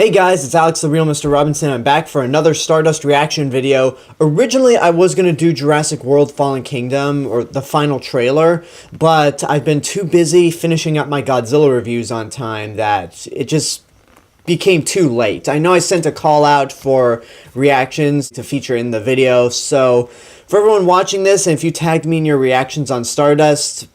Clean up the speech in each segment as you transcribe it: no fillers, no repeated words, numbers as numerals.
Hey guys, it's Alex the Real Mr. Robinson. I'm back for another Stardust reaction video. Originally, I was going to do Jurassic World Fallen Kingdom, or the final trailer, but I've been too busy finishing up my Godzilla reviews on time that it just became too late. I know I sent a call out for reactions to feature in the video, so for everyone watching this, and if you tagged me in your reactions on Stardust,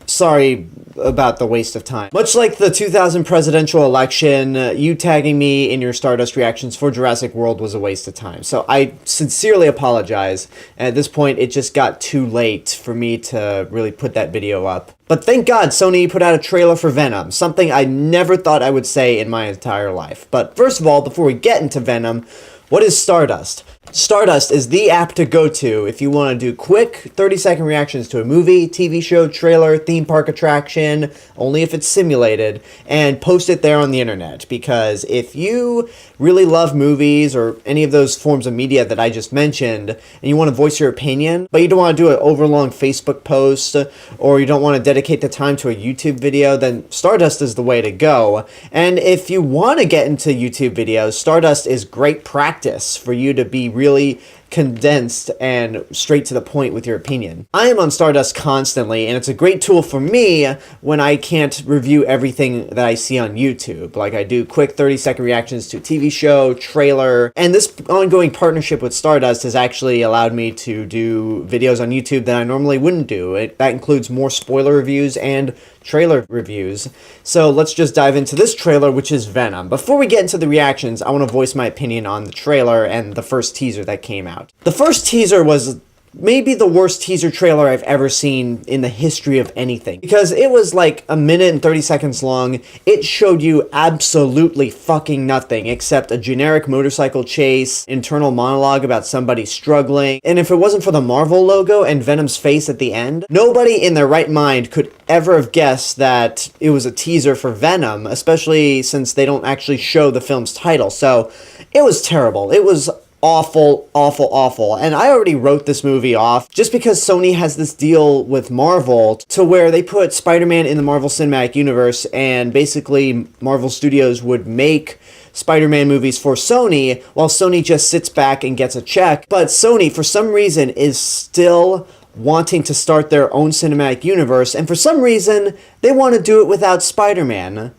sorry about the waste of time. Much like the 2000 presidential election, you tagging me in your Stardust reactions for Jurassic World was a waste of time. So I sincerely apologize. And at this point, it just got too late for me to really put that video up. But thank God Sony put out a trailer for Venom, something I never thought I would say in my entire life. But first of all, before we get into Venom, what is Stardust? Stardust is the app to go to if you want to do quick 30-second reactions to a movie, TV show, trailer, theme park attraction, only if it's simulated, and post it there on the internet. Because if you really love movies or any of those forms of media that I just mentioned, and you want to voice your opinion, but you don't want to do an overlong Facebook post, or you don't want to dedicate the time to a YouTube video, then Stardust is the way to go. And if you want to get into YouTube videos, Stardust is great practice for you to be really condensed and straight to the point with your opinion. I am on Stardust constantly, and it's a great tool for me when I can't review everything that I see on YouTube. Like I do quick 30-second reactions to a TV show, trailer, and this ongoing partnership with Stardust has actually allowed me to do videos on YouTube that I normally wouldn't do. That includes more spoiler reviews and trailer reviews. So let's just dive into this trailer, which is Venom. Before we get into the reactions, I want to voice my opinion on the trailer and the first teaser that came out. The first teaser was maybe the worst teaser trailer I've ever seen in the history of anything. Because it was like a minute and 30 seconds long. It showed you absolutely fucking nothing except a generic motorcycle chase, internal monologue about somebody struggling. And if it wasn't for the Marvel logo and Venom's face at the end, nobody in their right mind could ever have guessed that it was a teaser for Venom, especially since they don't actually show the film's title. So it was terrible. It was awful, awful, awful. And I already wrote this movie off just because Sony has this deal with Marvel to where they put Spider-Man in the Marvel Cinematic Universe, and basically Marvel Studios would make Spider-Man movies for Sony while Sony just sits back and gets a check. But Sony, for some reason, is still wanting to start their own cinematic universe, and for some reason, they want to do it without Spider-Man.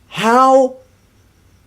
How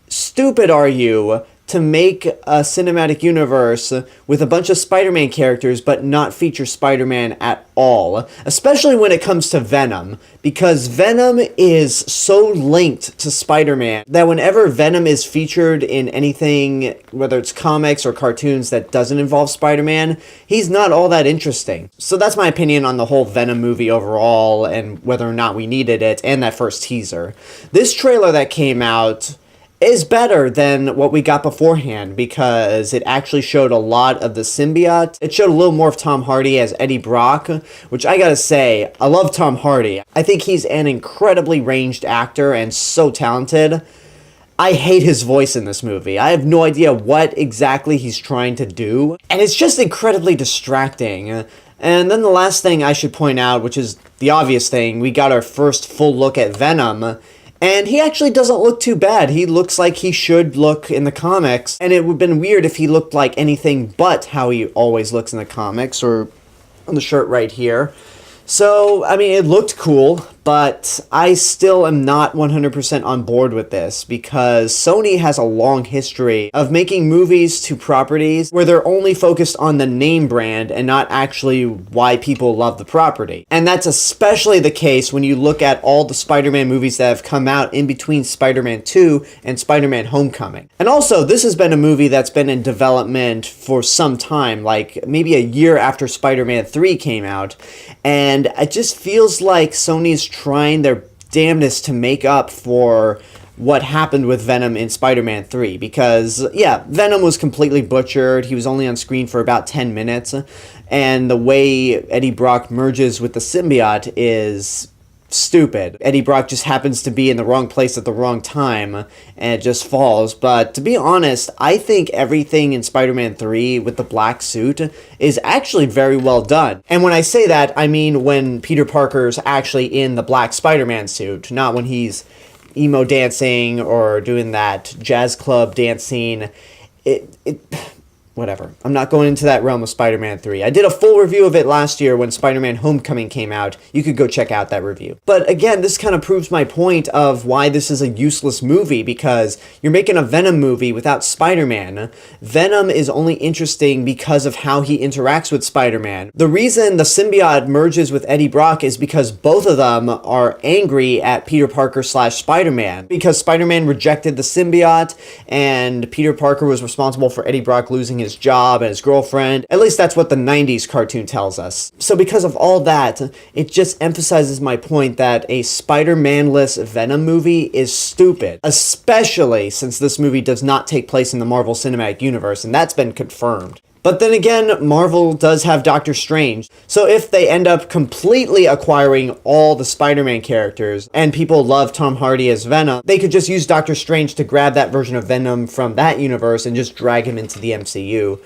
stupid are you to make a cinematic universe with a bunch of Spider-Man characters but not feature Spider-Man at all? Especially when it comes to Venom, because Venom is so linked to Spider-Man that whenever Venom is featured in anything, whether it's comics or cartoons that doesn't involve Spider-Man, he's not all that interesting. So that's my opinion on the whole Venom movie overall and whether or not we needed it and that first teaser. This trailer that came out is better than what we got beforehand because it actually showed a lot of the symbiote. It showed a little more of Tom Hardy as Eddie Brock, which I gotta say, I love Tom Hardy. I think he's an incredibly ranged actor and so talented. I hate his voice in this movie. I have no idea what exactly he's trying to do, and it's just incredibly distracting. And then the last thing I should point out, which is the obvious thing, we got our first full look at Venom, and he actually doesn't look too bad. He looks like he should look in the comics. And it would have been weird if he looked like anything but how he always looks in the comics, or on the shirt right here. So, I mean, it looked cool, but I still am not 100% on board with this because Sony has a long history of making movies to properties where they're only focused on the name brand and not actually why people love the property. And that's especially the case when you look at all the Spider-Man movies that have come out in between Spider-Man 2 and Spider-Man Homecoming. And also, this has been a movie that's been in development for some time, like maybe a year after Spider-Man 3 came out, and it just feels like Sony's trying their damnedest to make up for what happened with Venom in Spider-Man 3, because, yeah, Venom was completely butchered. He was only on screen for about 10 minutes, and the way Eddie Brock merges with the symbiote is stupid. Eddie Brock just happens to be in the wrong place at the wrong time, and it just falls. But to be honest, I think everything in Spider-Man 3 with the black suit is actually very well done. And when I say that, I mean when Peter Parker's actually in the black Spider-Man suit, not when he's emo dancing or doing that jazz club dance scene. Whatever. I'm not going into that realm of Spider-Man 3. I did a full review of it last year when Spider-Man Homecoming came out. You could go check out that review. But again, this kind of proves my point of why this is a useless movie, because you're making a Venom movie without Spider-Man. Venom is only interesting because of how he interacts with Spider-Man. The reason the symbiote merges with Eddie Brock is because both of them are angry at Peter Parker / Spider-Man. Because Spider-Man rejected the symbiote, and Peter Parker was responsible for Eddie Brock losing his job and his girlfriend. At least that's what the 90s cartoon tells us. So because of all that, it just emphasizes my point that a Spider-Man-less Venom movie is stupid, especially since this movie does not take place in the Marvel Cinematic Universe, and that's been confirmed. But then again, Marvel does have Doctor Strange, so if they end up completely acquiring all the Spider-Man characters, and people love Tom Hardy as Venom, they could just use Doctor Strange to grab that version of Venom from that universe and just drag him into the MCU.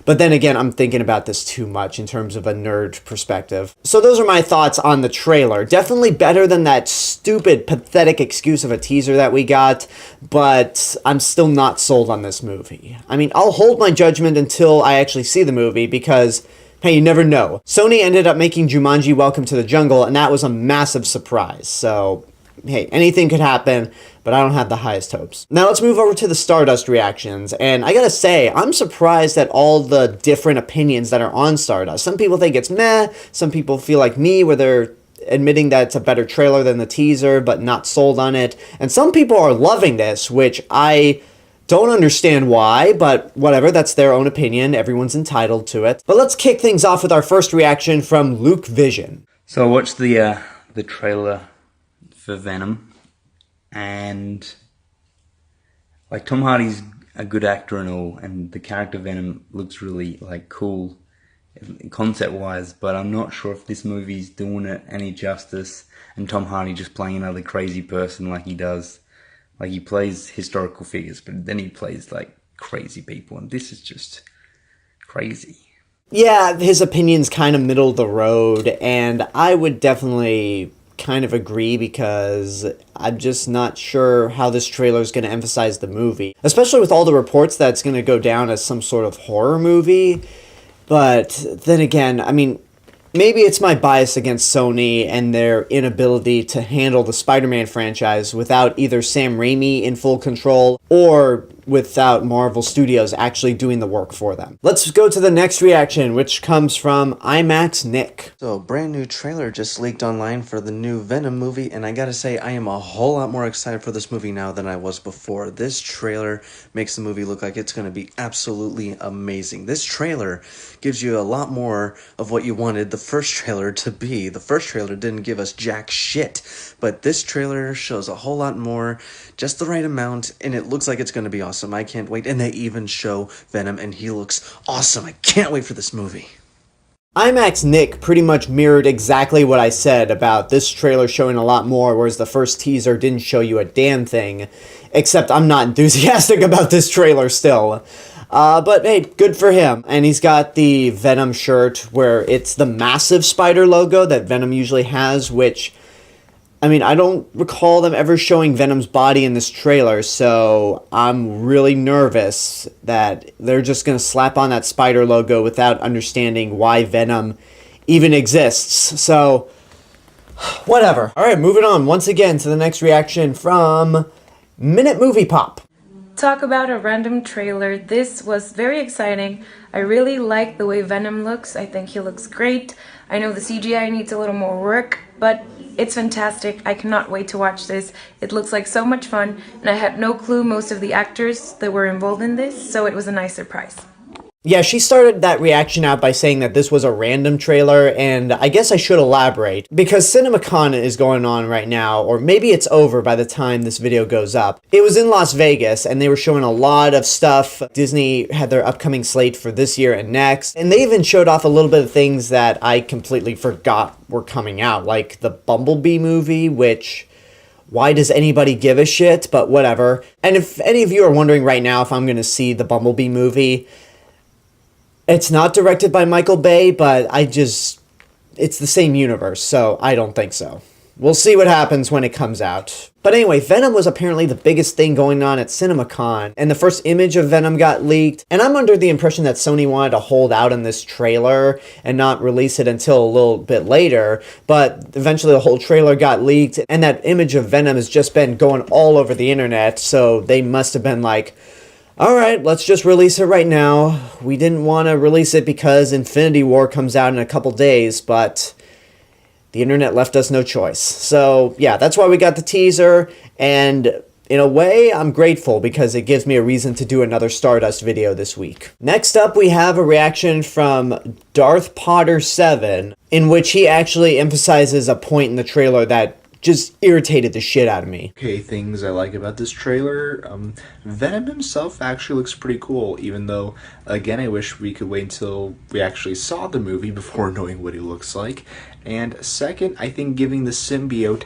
But then again, I'm thinking about this too much in terms of a nerd perspective. So those are my thoughts on the trailer. Definitely better than that stupid, pathetic excuse of a teaser that we got, but I'm still not sold on this movie. I mean, I'll hold my judgment until I actually see the movie, because hey, you never know. Sony ended up making Jumanji Welcome to the Jungle, and that was a massive surprise. So hey, anything could happen, but I don't have the highest hopes. Now let's move over to the Stardust reactions, and I gotta say, I'm surprised at all the different opinions that are on Stardust. Some people think it's meh, some people feel like me, where they're admitting that it's a better trailer than the teaser, but not sold on it, and some people are loving this, which I don't understand why, but whatever, that's their own opinion, everyone's entitled to it. But let's kick things off with our first reaction from Luke Vision. So I watched the trailer for Venom, and like, Tom Hardy's a good actor and all, and the character Venom looks really like cool concept wise, but I'm not sure if this movie's doing it any justice, and Tom Hardy just playing another crazy person like he does. Like, he plays historical figures, but then he plays like crazy people, and this is just crazy. Yeah, his opinion's kind of middle of the road, and I would definitely kind of agree, because I'm just not sure how this trailer is going to emphasize the movie, especially with all the reports that it's going to go down as some sort of horror movie. But then again, I mean, maybe it's my bias against Sony and their inability to handle the Spider-Man franchise without either Sam Raimi in full control or without Marvel Studios actually doing the work for them. Let's go to the next reaction, which comes from IMAX Nick. So, a brand new trailer just leaked online for the new Venom movie, and I gotta say, I am a whole lot more excited for this movie now than I was before. This trailer makes the movie look like it's gonna be absolutely amazing. This trailer gives you a lot more of what you wanted the first trailer to be. The first trailer didn't give us jack shit, but this trailer shows a whole lot more, just the right amount, and it looks like it's gonna be awesome. I can't wait. And they even show Venom, and he looks awesome. I can't wait for this movie. IMAX Nick pretty much mirrored exactly what I said about this trailer showing a lot more, whereas the first teaser didn't show you a damn thing. Except I'm not enthusiastic about this trailer still. But hey, good for him. And he's got the Venom shirt where it's the massive spider logo that Venom usually has, which, I mean, I don't recall them ever showing Venom's body in this trailer, so I'm really nervous that they're just going to slap on that spider logo without understanding why Venom even exists. So, whatever. Alright, moving on once again to the next reaction from Minute Movie Pop. Talk about a random trailer. This was very exciting. I really like the way Venom looks. I think he looks great. I know the CGI needs a little more work, but it's fantastic. I cannot wait to watch this. It looks like so much fun, and I had no clue most of the actors that were involved in this, so it was a nice surprise. Yeah, she started that reaction out by saying that this was a random trailer, and I guess I should elaborate, because CinemaCon is going on right now, or maybe it's over by the time this video goes up. It was in Las Vegas, and they were showing a lot of stuff. Disney had their upcoming slate for this year and next, and they even showed off a little bit of things that I completely forgot were coming out, like the Bumblebee movie, which, why does anybody give a shit? But whatever. And if any of you are wondering right now if I'm going to see the Bumblebee movie, it's not directed by Michael Bay, but it's the same universe, so I don't think so. we'll see what happens when it comes out. But anyway, Venom was apparently the biggest thing going on at CinemaCon, and the first image of Venom got leaked, and I'm under the impression that Sony wanted to hold out on this trailer and not release it until a little bit later, but eventually the whole trailer got leaked, and that image of Venom has just been going all over the internet, so they must have been like, alright, let's just release it right now. We didn't want to release it because Infinity War comes out in a couple days, but the internet left us no choice. So yeah, that's why we got the teaser, and in a way, I'm grateful because it gives me a reason to do another Stardust video this week. Next up, we have a reaction from Darth Potter 7, in which he actually emphasizes a point in the trailer that just irritated the shit out of me. Okay, things I like about this trailer. Venom himself actually looks pretty cool, even though, again, I wish we could wait until we actually saw the movie before knowing what he looks like. And second, I think giving the symbiote,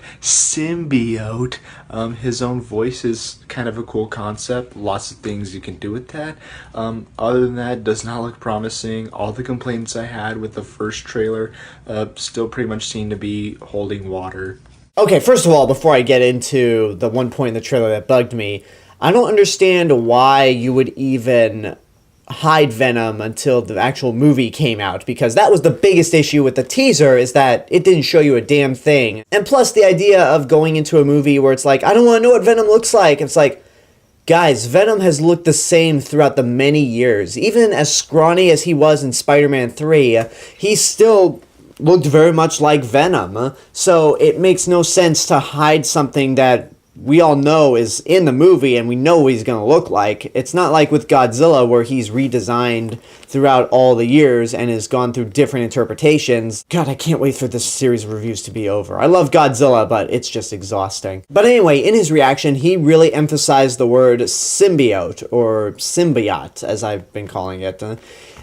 his own voice is kind of a cool concept. Lots of things you can do with that. Other than that, does not look promising. All the complaints I had with the first trailer still pretty much seem to be holding water. Okay, first of all, before I get into the one point in the trailer that bugged me, I don't understand why you would even hide Venom until the actual movie came out, because that was the biggest issue with the teaser, is that it didn't show you a damn thing. And plus, the idea of going into a movie where it's like, I don't want to know what Venom looks like. It's like, guys, Venom has looked the same throughout the many years. Even as scrawny as he was in Spider-Man 3, he still looked very much like Venom, so it makes no sense to hide something that we all know is in the movie and we know what he's going to look like. It's not like with Godzilla where he's redesigned throughout all the years and has gone through different interpretations. God, I can't wait for this series of reviews to be over. I love Godzilla, but it's just exhausting. But anyway, in his reaction, he really emphasized the word symbiote, or symbiote, as I've been calling it.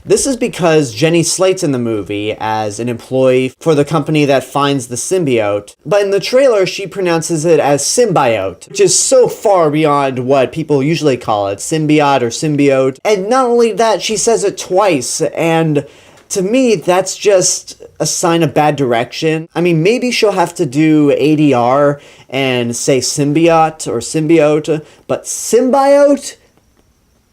This is because Jenny Slate's in the movie as an employee for the company that finds the symbiote, but in the trailer she pronounces it as symbiote, which is so far beyond what people usually call it, symbiote or symbiote. And not only that, she says it twice, and to me, that's just a sign of bad direction. I mean, maybe she'll have to do ADR and say symbiote or symbiote, but symbiote?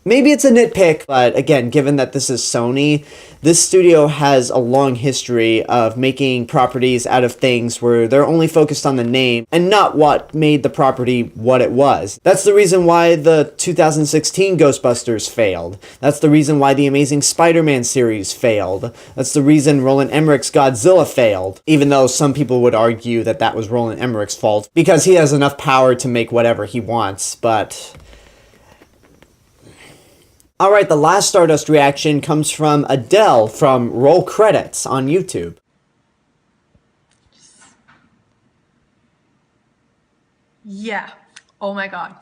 Maybe it's a nitpick, but again, given that this is Sony, this studio has a long history of making properties out of things where they're only focused on the name and not what made the property what it was. That's the reason why the 2016 Ghostbusters failed. That's the reason why the Amazing Spider-Man series failed. That's the reason Roland Emmerich's Godzilla failed, even though some people would argue that that was Roland Emmerich's fault because he has enough power to make whatever he wants, but alright, the last Stardust reaction comes from Adele from Roll Credits on YouTube. Yeah. Oh my god.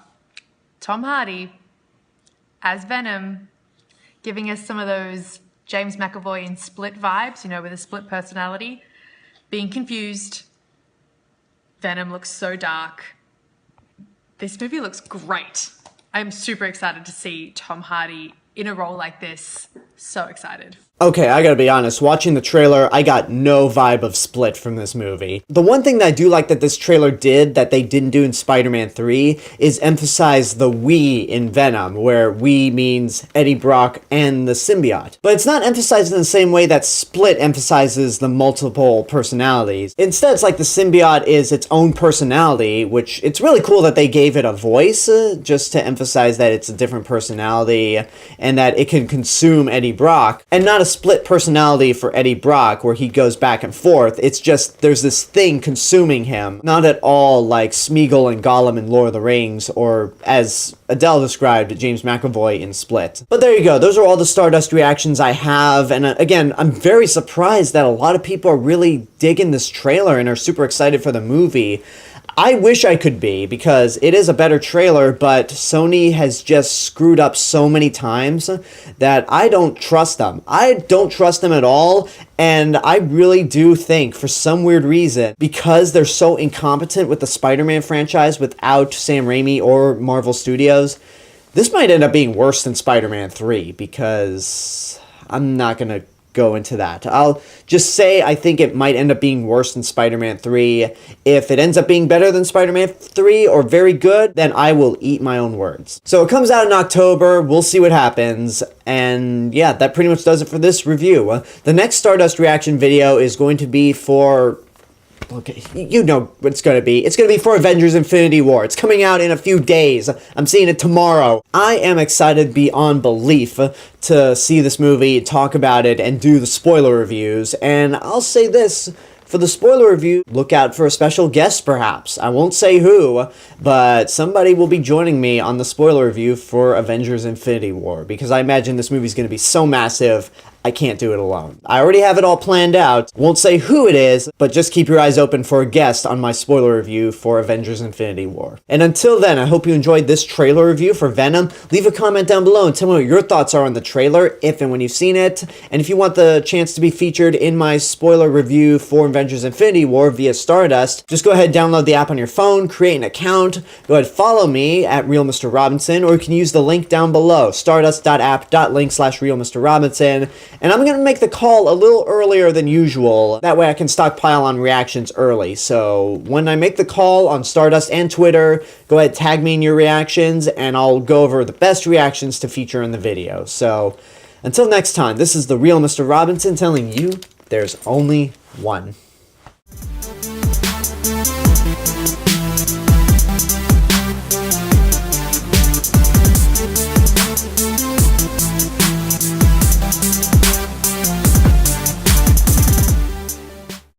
Tom Hardy as Venom, giving us some of those James McAvoy in Split vibes, you know, with a split personality. Being confused. Venom looks so dark. This movie looks great. I'm super excited to see Tom Hardy in a role like this. So excited. Okay, I gotta be honest, watching the trailer, I got no vibe of Split from this movie. The one thing that I do like that this trailer did that they didn't do in Spider-Man 3 is emphasize the we in Venom, where we means Eddie Brock and the symbiote. But it's not emphasized in the same way that Split emphasizes the multiple personalities. Instead, it's like the symbiote is its own personality, which it's really cool that they gave it a voice, just to emphasize that it's a different personality and that it can consume Eddie Brock, and not a split personality for Eddie Brock where he goes back and forth. It's just there's this thing consuming him. Not at all like Smeagol and Gollum in Lord of the Rings, or as Adele described, James McAvoy in Split. But there you go. Those are all the Stardust reactions I have. And again, I'm very surprised that a lot of people are really digging this trailer and are super excited for the movie. I wish I could be, because it is a better trailer, but Sony has just screwed up so many times that I don't trust them. I don't trust them at all, and I really do think, for some weird reason, because they're so incompetent with the Spider-Man franchise without Sam Raimi or Marvel Studios, this might end up being worse than Spider-Man 3, because I'm not gonna go into that. I'll just say I think it might end up being worse than Spider-Man 3. If it ends up being better than Spider-Man 3 or very good, then I will eat my own words. So it comes out in October. We'll see what happens. And yeah, that pretty much does it for this review. The next Stardust reaction video is going to be for... Okay, you know what it's going to be. It's going to be for Avengers Infinity War. It's coming out in a few days. I'm seeing it tomorrow. I am excited beyond belief to see this movie, talk about it, and do the spoiler reviews. And I'll say this, for the spoiler review, look out for a special guest perhaps. I won't say who, but somebody will be joining me on the spoiler review for Avengers Infinity War, because I imagine this movie's going to be so massive, I can't do it alone. I already have it all planned out. Won't say who it is, but just keep your eyes open for a guest on my spoiler review for Avengers Infinity War. And until then, I hope you enjoyed this trailer review for Venom. Leave a comment down below and tell me what your thoughts are on the trailer, if and when you've seen it. And if you want the chance to be featured in my spoiler review for Avengers Infinity War via Stardust, just go ahead and download the app on your phone, create an account, go ahead and follow me at RealMrRobinson, or you can use the link down below, stardust.app.link/RealMrRobinson. And I'm going to make the call a little earlier than usual. That way I can stockpile on reactions early. So when I make the call on Stardust and Twitter, go ahead, tag me in your reactions, and I'll go over the best reactions to feature in the video. So until next time, this is the Real Mr. Robinson telling you there's only one.